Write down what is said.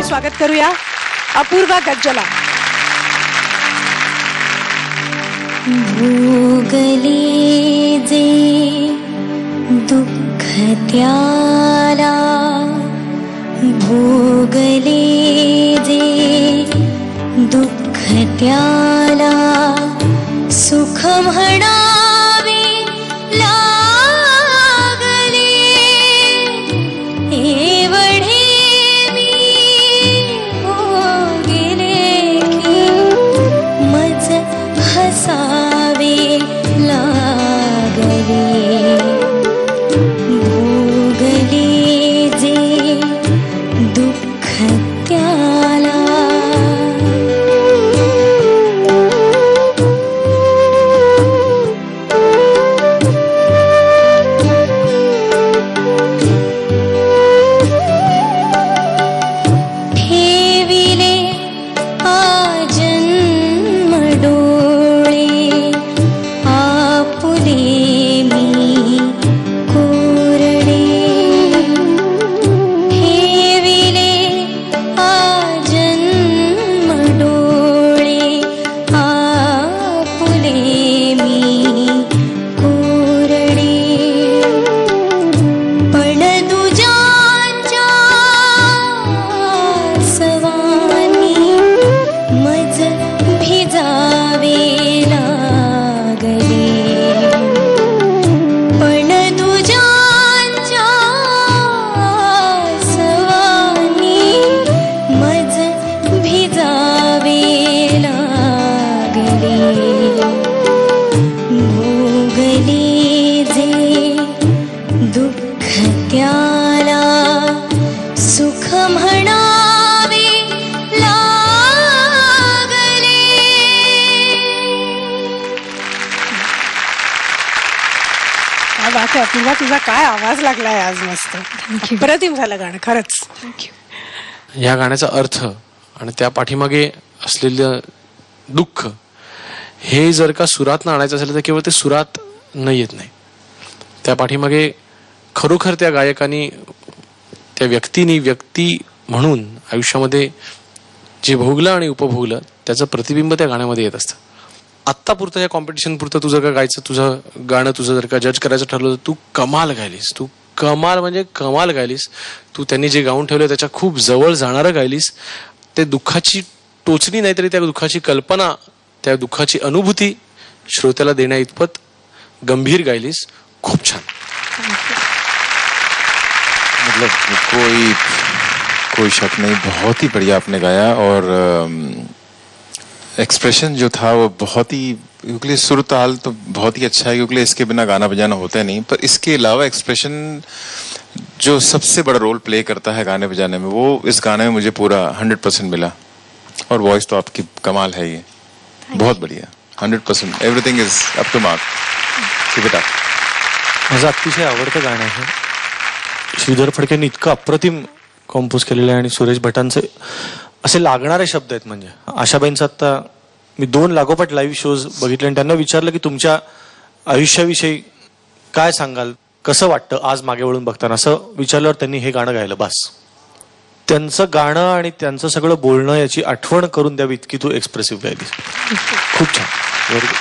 स्वागत करूया अपूर्वा गज्जला. भोगले जे दुःख त्याला, भोगले जे दुःख त्याला, सुख म्हणावे लागले. एवढे मी भोगले की मज हसावे लागले. भोगले जे दुःख त्याला. ठेविले आजन्म डोळे, आपुले मी कोरडे. ठेविले आजन्म डोळे, आपुले मी कोरडे. पण तुझ्याच्या सवानी मज भिजावे लागले. पण तुझ्याच्या सवानी मज भिजावे लागले. भोगले जे दुःख त्याला, सुख म्हणावे लागले. काय बात आहे अपूर्वा, तुझा काय आवाज लागलाय आज. मस्त अप्रतिम झालं गाणं खरंच. या गाण्याचा अर्थ आणि त्या पाठीमागे असलेलं दुःख हे जर का सुरात न आणायचं असेल तर केवळ ते सुरात न येत नाही. त्या पाठीमागे खरोखर त्या गायकानी, त्या व्यक्ती म्हणून आयुष्यामध्ये जे भोगलं आणि उपभोगलं त्याचं प्रतिबिंब त्या गाण्यामध्ये येत असतं. आत्तापुरतं या कॉम्पिटिशन पुरतं तू जर का गायचं, तुझं गाणं तुझं जर का जज करायचं ठरलं तर तू कमाल गायलीस. तू कमाल म्हणजे कमाल गायलीस. तू त्यांनी जे गाऊन ठेवलं त्याच्या खूप जवळ जाणारं गायलीस. ते दुःखाची टोचणी नाहीतरी त्या दुःखाची कल्पना, त्या दुःखाची अनुभूती श्रोत्याला देण्या इतपत गंभीर गायलीस. खूप छान. मतलब कोई शक नहीं, बहुत ही बढ़िया आपने गाया. और एक्सप्रेशन जो था वो बहुत ही, क्योंकि सुर ताल तो बहुत ही अच्छा है, क्योंकि इसके बिना गाना बजाना होता नहीं. पर इसके अलावा एक्सप्रेशन जो सबसे बड़ा रोल प्ले करता है गाने बजाने में, वो इस गाने में मुझे पूरा 100% मिला. और वॉइस तो आपकी कमाल है. ये बहुत बढ़िया, 100%. Everything is up to mark. Keep it up. माझं अतिशय आवडतं गाणं आहे. श्रीधर फडकेंनी इतकं अप्रतिम कॉम्पोज केलेलं आहे आणि सुरेश भटांचे असे लागणारे शब्द आहेत. म्हणजे आशाबाईंचा आता मी 2 लागोपाठ लाईव्ह शोज बघितले आणि त्यांना विचारलं की तुमच्या आयुष्याविषयी काय सांगाल, कसं वाटतं आज मागे वळून बघताना, असं विचारल्यावर त्यांनी हे गाणं गायलं. बस त्यांचं गाणं आणि त्यांचं सगळं बोलणं याची आठवण करून द्यावी इतकी तू एक्सप्रेसिव्ह गायली. खूप छान. Very good.